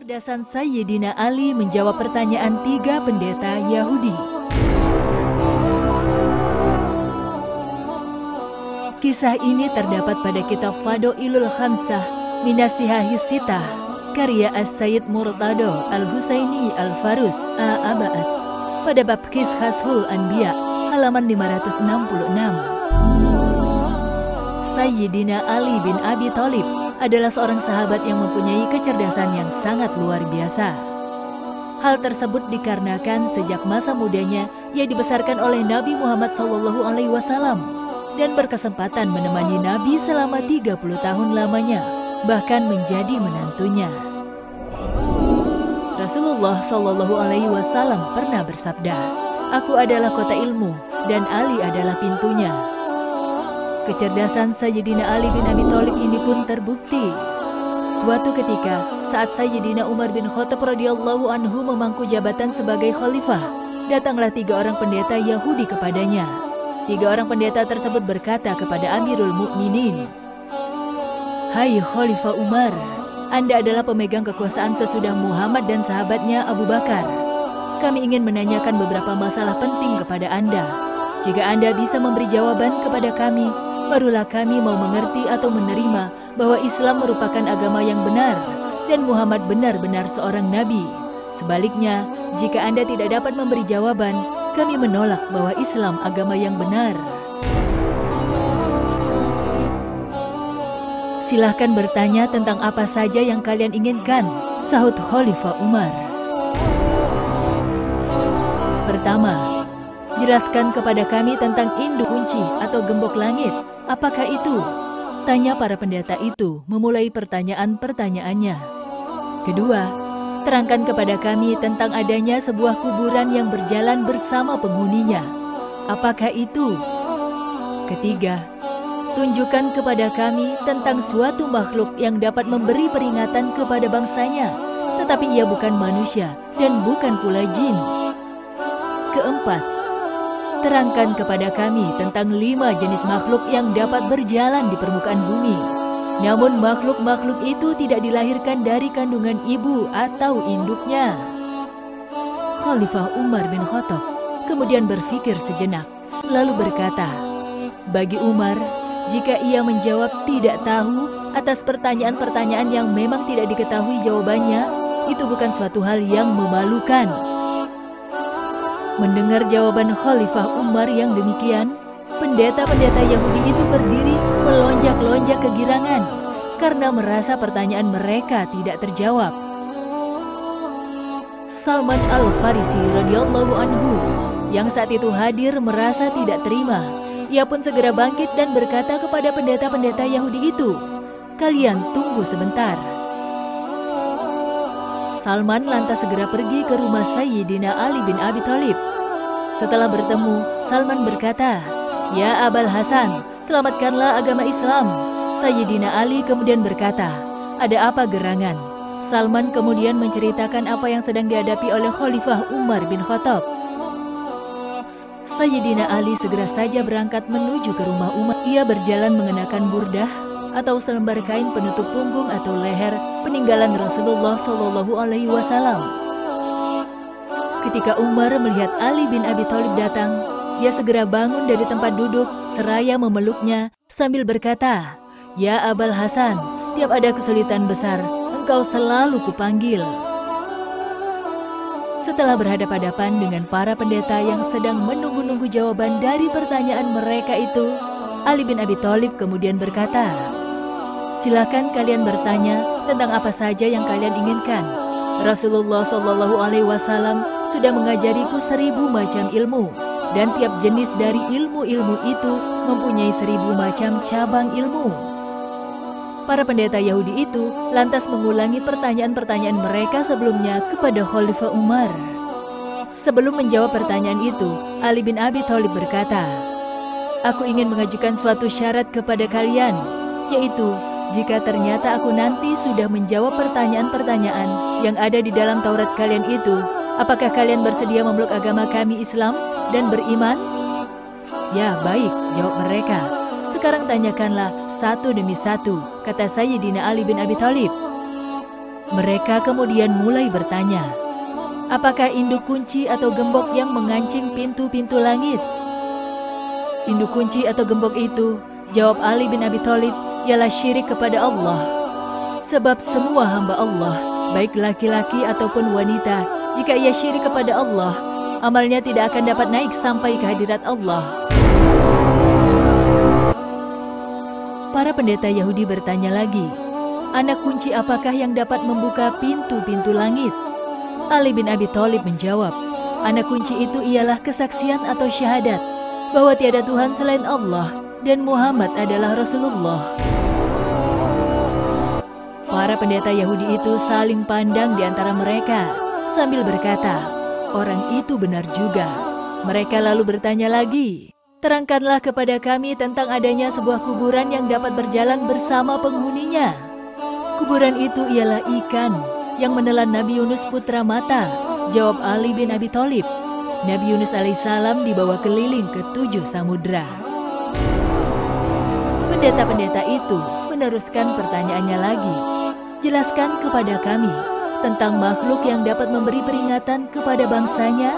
Kecerdasan Sayyidina Ali menjawab pertanyaan 3 pendeta Yahudi. Kisah ini terdapat pada kitab Fadailul Khamsah Minasihahis Sitah karya As-Sayyid Murtado Al-Husaini Al-Farus A.Aba'at pada bab Qishashul Anbiya halaman 566. Sayyidina Ali bin Abi Thalib adalah seorang sahabat yang mempunyai kecerdasan yang sangat luar biasa. Hal tersebut dikarenakan sejak masa mudanya ia dibesarkan oleh Nabi Muhammad SAW dan berkesempatan menemani Nabi selama 30 tahun lamanya, bahkan menjadi menantunya. Rasulullah SAW pernah bersabda, "Aku adalah kota ilmu dan Ali adalah pintunya." Kecerdasan Sayyidina Ali bin Abi Thalib ini pun terbukti. Suatu ketika, saat Sayyidina Umar bin Khattab radhiyallahu anhu memangku jabatan sebagai khalifah, datanglah 3 orang pendeta Yahudi kepadanya. 3 orang pendeta tersebut berkata kepada Amirul Mukminin, "Hai Khalifah Umar, Anda adalah pemegang kekuasaan sesudah Muhammad dan sahabatnya Abu Bakar. Kami ingin menanyakan beberapa masalah penting kepada Anda. Jika Anda bisa memberi jawaban kepada kami, barulah kami mau mengerti atau menerima bahwa Islam merupakan agama yang benar dan Muhammad benar-benar seorang nabi. Sebaliknya, jika Anda tidak dapat memberi jawaban, kami menolak bahwa Islam agama yang benar. Silahkan bertanya tentang apa saja yang kalian inginkan," sahut Khalifah Umar. Pertama, jelaskan kepada kami tentang induk kunci atau gembok langit. Apakah itu? Tanya para pendeta itu memulai pertanyaan-pertanyaannya. Kedua, terangkan kepada kami tentang adanya sebuah kuburan yang berjalan bersama penghuninya. Apakah itu? Ketiga, tunjukkan kepada kami tentang suatu makhluk yang dapat memberi peringatan kepada bangsanya, tetapi ia bukan manusia dan bukan pula jin. Keempat, terangkan kepada kami tentang 5 jenis makhluk yang dapat berjalan di permukaan bumi. Namun makhluk-makhluk itu tidak dilahirkan dari kandungan ibu atau induknya. Khalifah Umar bin Khattab kemudian berpikir sejenak, lalu berkata, bagi Umar, jika ia menjawab tidak tahu atas pertanyaan-pertanyaan yang memang tidak diketahui jawabannya, itu bukan suatu hal yang memalukan. Mendengar jawaban Khalifah Umar yang demikian, pendeta-pendeta Yahudi itu berdiri melonjak-lonjak kegirangan karena merasa pertanyaan mereka tidak terjawab. Salman Al-Farisi radhiyallahu anhu yang saat itu hadir merasa tidak terima. Ia pun segera bangkit dan berkata kepada pendeta-pendeta Yahudi itu, "Kalian tunggu sebentar." Salman lantas segera pergi ke rumah Sayyidina Ali bin Abi Thalib. Setelah bertemu, Salman berkata, "Ya Abul Hasan, selamatkanlah agama Islam." Sayyidina Ali kemudian berkata, "Ada apa gerangan?" Salman kemudian menceritakan apa yang sedang dihadapi oleh Khalifah Umar bin Khattab. Sayyidina Ali segera saja berangkat menuju ke rumah Umar. Ia berjalan mengenakan burdah atau selembar kain penutup punggung atau leher peninggalan Rasulullah SAW. Ketika Umar melihat Ali bin Abi Thalib datang, ia segera bangun dari tempat duduk seraya memeluknya sambil berkata, "Ya Abul Hasan, tiap ada kesulitan besar, engkau selalu kupanggil." Setelah berhadapan-hadapan dengan para pendeta yang sedang menunggu-nunggu jawaban dari pertanyaan mereka itu, Ali bin Abi Thalib kemudian berkata, "Silakan kalian bertanya tentang apa saja yang kalian inginkan. Rasulullah SAW sudah mengajariku 1000 macam ilmu, dan tiap jenis dari ilmu-ilmu itu mempunyai 1000 macam cabang ilmu." Para pendeta Yahudi itu lantas mengulangi pertanyaan-pertanyaan mereka sebelumnya kepada Khalifah Umar. Sebelum menjawab pertanyaan itu, Ali bin Abi Thalib berkata, "Aku ingin mengajukan suatu syarat kepada kalian, yaitu jika ternyata aku nanti sudah menjawab pertanyaan-pertanyaan yang ada di dalam Taurat kalian itu, apakah kalian bersedia memeluk agama kami Islam dan beriman?" "Ya, baik," jawab mereka. "Sekarang tanyakanlah satu demi satu," kata Sayyidina Ali bin Abi Thalib. Mereka kemudian mulai bertanya, apakah induk kunci atau gembok yang mengancing pintu-pintu langit? Induk kunci atau gembok itu, jawab Ali bin Abi Thalib, ialah syirik kepada Allah. Sebab semua hamba Allah, baik laki-laki ataupun wanita, jika ia syirik kepada Allah, amalnya tidak akan dapat naik sampai ke hadirat Allah. Para pendeta Yahudi bertanya lagi, anak kunci apakah yang dapat membuka pintu-pintu langit? Ali bin Abi Thalib menjawab, anak kunci itu ialah kesaksian atau syahadat bahwa tiada Tuhan selain Allah dan Muhammad adalah Rasulullah. Para pendeta Yahudi itu saling pandang di antara mereka sambil berkata, orang itu benar juga. Mereka lalu bertanya lagi, terangkanlah kepada kami tentang adanya sebuah kuburan yang dapat berjalan bersama penghuninya. Kuburan itu ialah ikan yang menelan Nabi Yunus putra mata, jawab Ali bin Abi Thalib. Nabi Yunus alaihissalam dibawa keliling ke 7 samudra. Pendeta-pendeta itu meneruskan pertanyaannya lagi. Jelaskan kepada kami tentang makhluk yang dapat memberi peringatan kepada bangsanya,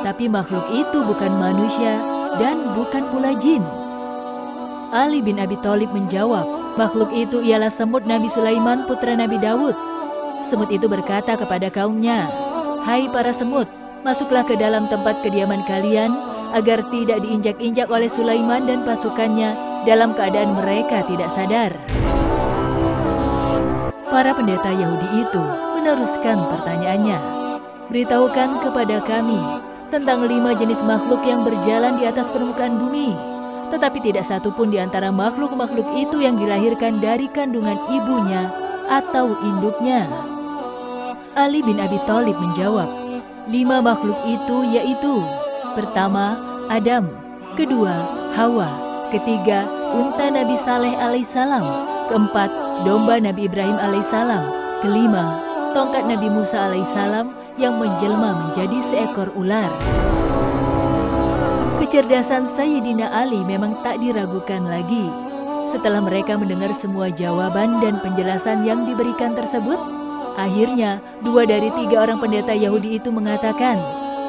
tapi makhluk itu bukan manusia dan bukan pula jin. Ali bin Abi Thalib menjawab, makhluk itu ialah semut Nabi Sulaiman putra Nabi Daud. Semut itu berkata kepada kaumnya, hai para semut, masuklah ke dalam tempat kediaman kalian agar tidak diinjak-injak oleh Sulaiman dan pasukannya dalam keadaan mereka tidak sadar. Para pendeta Yahudi itu meneruskan pertanyaannya, beritahukan kepada kami tentang 5 jenis makhluk yang berjalan di atas permukaan bumi, tetapi tidak satu pun di antara makhluk-makhluk itu yang dilahirkan dari kandungan ibunya atau induknya. Ali bin Abi Thalib menjawab, 5 makhluk itu yaitu, pertama, Adam, kedua, Hawa, ketiga, unta Nabi Saleh alaihissalam, keempat, domba Nabi Ibrahim alaihissalam, kelima, tongkat Nabi Musa alaihissalam yang menjelma menjadi seekor ular. Kecerdasan Sayyidina Ali memang tak diragukan lagi. Setelah mereka mendengar semua jawaban dan penjelasan yang diberikan tersebut, akhirnya 2 dari 3 orang pendeta Yahudi itu mengatakan,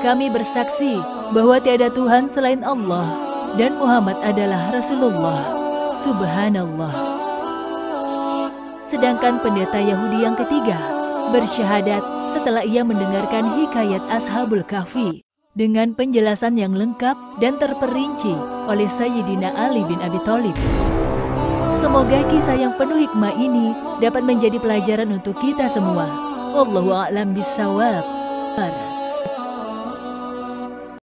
kami bersaksi bahwa tiada Tuhan selain Allah dan Muhammad adalah Rasulullah. Subhanallah. Sedangkan pendeta Yahudi yang ketiga bersyahadat setelah ia mendengarkan hikayat Ashabul Kahfi dengan penjelasan yang lengkap dan terperinci oleh Sayyidina Ali bin Abi Thalib. Semoga kisah yang penuh hikmah ini dapat menjadi pelajaran untuk kita semua. Wallahu a'lam bissawab.